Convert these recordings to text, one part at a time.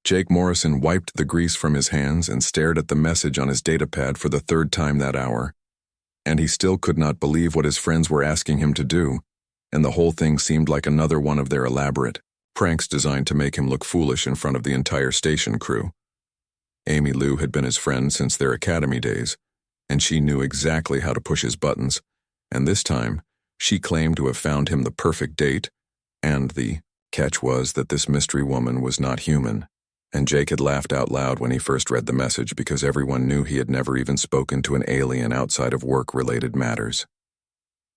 Jake Morrison wiped the grease from his hands and stared at the message on his datapad for the third time that hour. And he still could not believe what his friends were asking him to do, and the whole thing seemed like another one of their elaborate pranks designed to make him look foolish in front of the entire station crew. Amy Lou had been his friend since their academy days, and she knew exactly how to push his buttons, and this time, she claimed to have found him the perfect date, and the catch was that this mystery woman was not human. And Jake had laughed out loud when he first read the message because everyone knew he had never even spoken to an alien outside of work-related matters.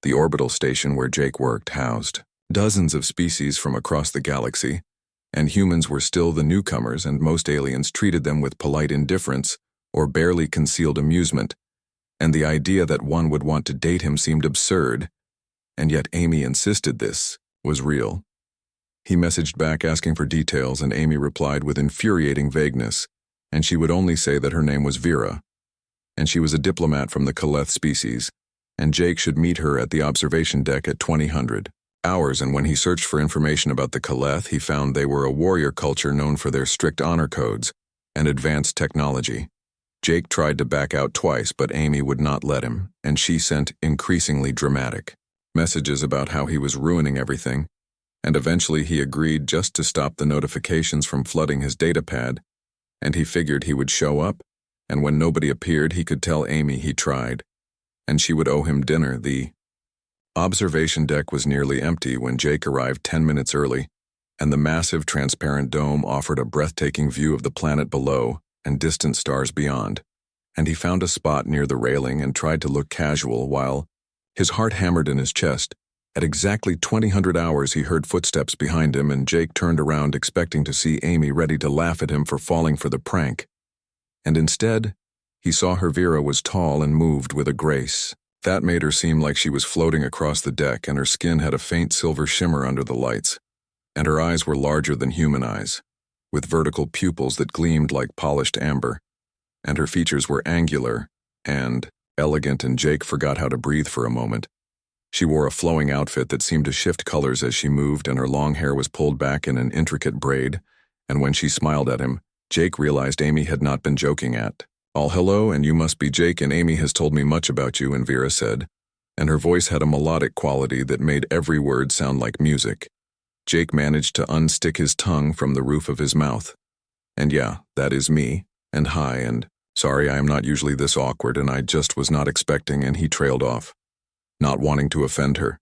The orbital station where Jake worked housed dozens of species from across the galaxy, and humans were still the newcomers, and most aliens treated them with polite indifference or barely concealed amusement, and the idea that one would want to date him seemed absurd, and yet Amy insisted this was real. He messaged back asking for details, and Amy replied with infuriating vagueness, and she would only say that her name was Vera, and she was a diplomat from the Kaleth species, and Jake should meet her at the observation deck at 2000 hours, and when he searched for information about the Kaleth, he found they were a warrior culture known for their strict honor codes and advanced technology. Jake tried to back out twice, but Amy would not let him, and she sent increasingly dramatic messages about how he was ruining everything, and eventually he agreed just to stop the notifications from flooding his datapad, and he figured he would show up, and when nobody appeared he could tell Amy he tried, and she would owe him dinner. The observation deck was nearly empty when Jake arrived 10 minutes early, and the massive transparent dome offered a breathtaking view of the planet below and distant stars beyond, and he found a spot near the railing and tried to look casual while his heart hammered in his chest. At exactly 2000 hours he heard footsteps behind him, and Jake turned around expecting to see Amy ready to laugh at him for falling for the prank. And instead, he saw her. Vera was tall and moved with a grace that made her seem like she was floating across the deck, and her skin had a faint silver shimmer under the lights, and her eyes were larger than human eyes, with vertical pupils that gleamed like polished amber, and her features were angular and elegant, and Jake forgot how to breathe for a moment. She wore a flowing outfit that seemed to shift colors as she moved, and her long hair was pulled back in an intricate braid, and when she smiled at him, Jake realized Amy had not been joking at all. "Hello, and you must be Jake, and Amy has told me much about you," and Vera said, and her voice had a melodic quality that made every word sound like music. Jake managed to unstick his tongue from the roof of his mouth. "And yeah, that is me, and hi, and sorry, I am not usually this awkward, and I just was not expecting," and he trailed off, not wanting to offend her,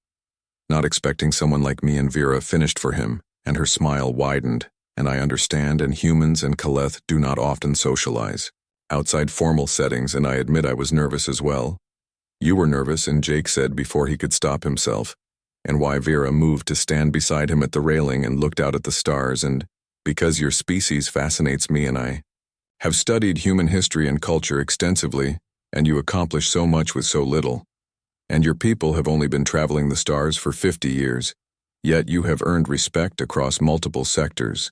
not expecting someone like me, and Vera finished for him, and her smile widened, "And I understand, and humans and Kaleth do not often socialize outside formal settings, and I admit I was nervous as well." "You were nervous," and Jake said before he could stop himself, and why Vera moved to stand beside him at the railing and looked out at the stars, and "Because your species fascinates me, and I have studied human history and culture extensively, and you accomplish so much with so little. And your people have only been traveling the stars for 50 years, yet you have earned respect across multiple sectors."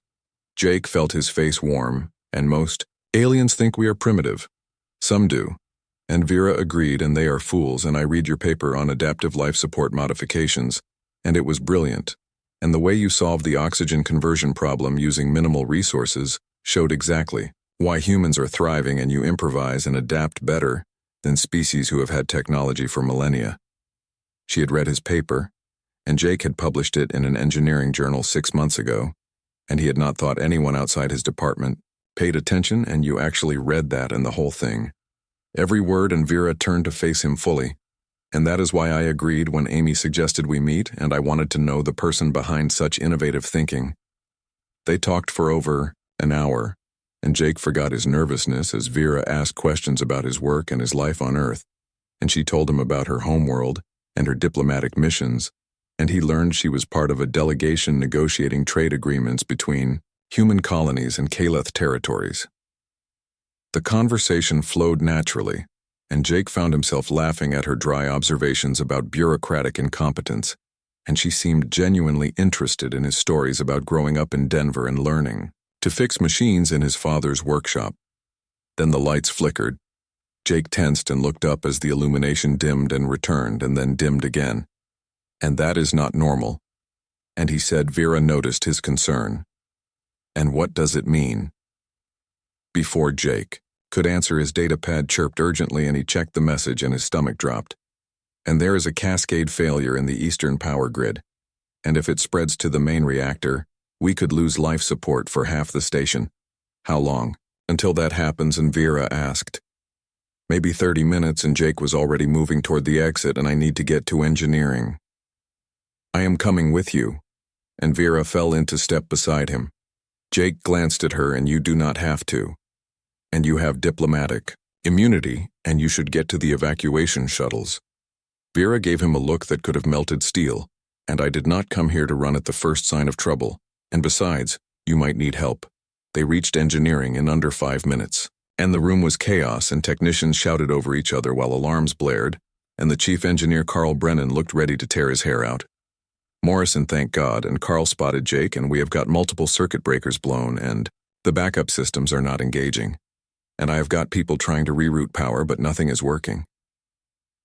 Jake felt his face warm, and most aliens think we are primitive. Some do. And Vera agreed, and they are fools, and I read your paper on adaptive life support modifications, and it was brilliant. And the way you solved the oxygen conversion problem using minimal resources showed exactly why humans are thriving, and you improvise and adapt better than species who have had technology for millennia. She had read his paper, and Jake had published it in an engineering journal 6 months ago, and he had not thought anyone outside his department paid attention, and you actually read that and the whole thing. Every word, and Vera turned to face him fully, and that is why I agreed when Amy suggested we meet, and I wanted to know the person behind such innovative thinking. They talked for over an hour, and Jake forgot his nervousness as Vera asked questions about his work and his life on Earth, and she told him about her homeworld and her diplomatic missions, and he learned she was part of a delegation negotiating trade agreements between human colonies and Kaleth territories. The conversation flowed naturally, and Jake found himself laughing at her dry observations about bureaucratic incompetence, and she seemed genuinely interested in his stories about growing up in Denver and learning to fix machines in his father's workshop. Then the lights flickered. Jake tensed and looked up as the illumination dimmed and returned and then dimmed again. "And that is not normal." And he said Vera noticed his concern. "And what does it mean?" Before Jake could answer, his datapad chirped urgently and he checked the message and his stomach dropped. And there is a cascade failure in the eastern power grid. And if it spreads to the main reactor, we could lose life support for half the station. How long? Until that happens, and Vera asked. Maybe 30 minutes, and Jake was already moving toward the exit, and I need to get to engineering. I am coming with you. And Vera fell into step beside him. Jake glanced at her, and you do not have to. And you have diplomatic immunity, and you should get to the evacuation shuttles. Vera gave him a look that could have melted steel, and I did not come here to run at the first sign of trouble, and besides, you might need help. They reached engineering in under 5 minutes, and the room was chaos and technicians shouted over each other while alarms blared, and the chief engineer Carl Brennan looked ready to tear his hair out. Morrison thanked God, and Carl spotted Jake, and we have got multiple circuit breakers blown, and the backup systems are not engaging. And I have got people trying to reroute power, but nothing is working.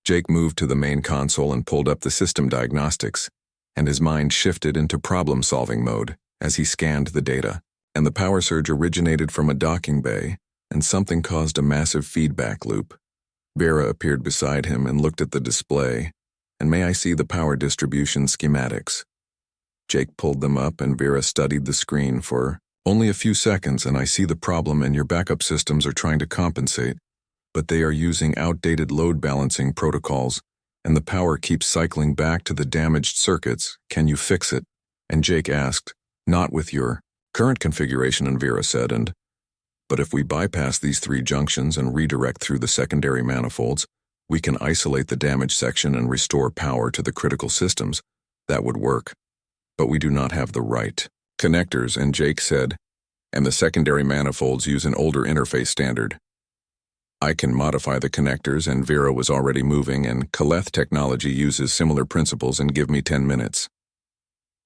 Jake moved to the main console and pulled up the system diagnostics, and his mind shifted into problem-solving mode as he scanned the data. And the power surge originated from a docking bay, and something caused a massive feedback loop. Vera appeared beside him and looked at the display, and may I see the power distribution schematics? Jake pulled them up, and Vera studied the screen for only a few seconds, and I see the problem, and your backup systems are trying to compensate, but they are using outdated load balancing protocols, and the power keeps cycling back to the damaged circuits. Can you fix it? And Jake asked, not with your current configuration, and Vera said, but if we bypass these 3 junctions and redirect through the secondary manifolds, we can isolate the damaged section and restore power to the critical systems. That would work. But we do not have the right connectors, and Jake said, and the secondary manifolds use an older interface standard. I can modify the connectors, and Vera was already moving, and Kaleth technology uses similar principles, and give me 10 minutes.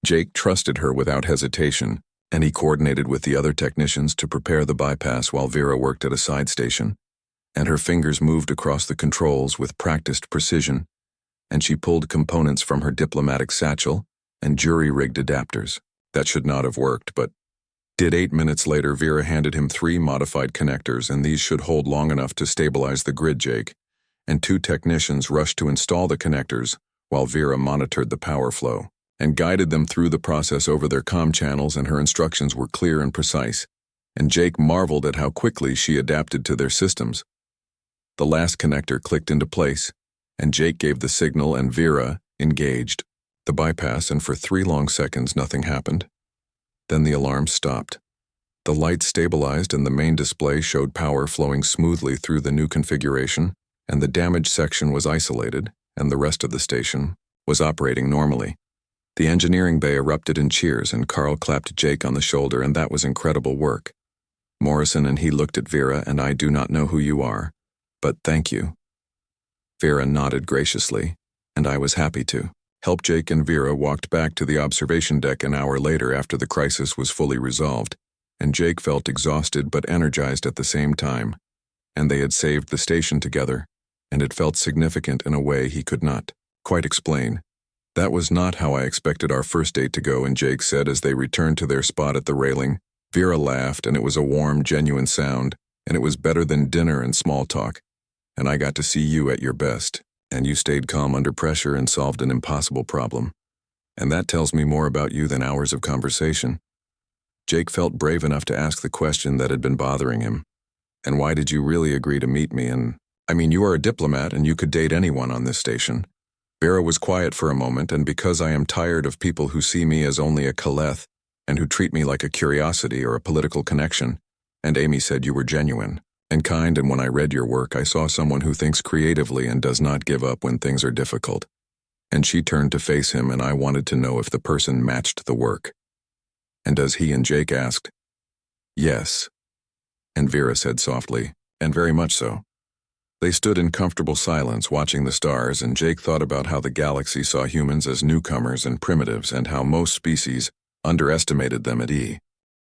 Jake trusted her without hesitation, and he coordinated with the other technicians to prepare the bypass while Vera worked at a side station, and her fingers moved across the controls with practiced precision, and she pulled components from her diplomatic satchel and jury-rigged adapters. That should not have worked, but did. 8 minutes later, Vera handed him 3 modified connectors, and these should hold long enough to stabilize the grid, Jake, and 2 technicians rushed to install the connectors while Vera monitored the power flow and guided them through the process over their comm channels, and her instructions were clear and precise, and Jake marveled at how quickly she adapted to their systems. The last connector clicked into place, and Jake gave the signal, and Vera engaged the bypass, and for 3 long seconds nothing happened. Then the alarm stopped. The lights stabilized, and the main display showed power flowing smoothly through the new configuration, and the damaged section was isolated, and the rest of the station was operating normally. The engineering bay erupted in cheers, and Carl clapped Jake on the shoulder, and that was incredible work. Morrison and he looked at Vera, and I do not know who you are, but thank you. Vera nodded graciously, and I was happy to help. Jake and Vera walked back to the observation deck an hour later after the crisis was fully resolved, and Jake felt exhausted but energized at the same time, and they had saved the station together, and it felt significant in a way he could not quite explain. That was not how I expected our first date to go, and Jake said as they returned to their spot at the railing. Vera laughed, and it was a warm, genuine sound, and it was better than dinner and small talk, and I got to see you at your best, and you stayed calm under pressure and solved an impossible problem. And that tells me more about you than hours of conversation. Jake felt brave enough to ask the question that had been bothering him. And why did you really agree to meet me? And I mean, you are a diplomat and you could date anyone on this station. Vera was quiet for a moment, and because I am tired of people who see me as only a Kaleth and who treat me like a curiosity or a political connection, and Amy said you were genuine and kind, and when I read your work I saw someone who thinks creatively and does not give up when things are difficult. And she turned to face him, and I wanted to know if the person matched the work. And as he and Jake asked, yes. And Vera said softly, and very much so. They stood in comfortable silence watching the stars, and Jake thought about how the galaxy saw humans as newcomers and primitives, and how most species underestimated them at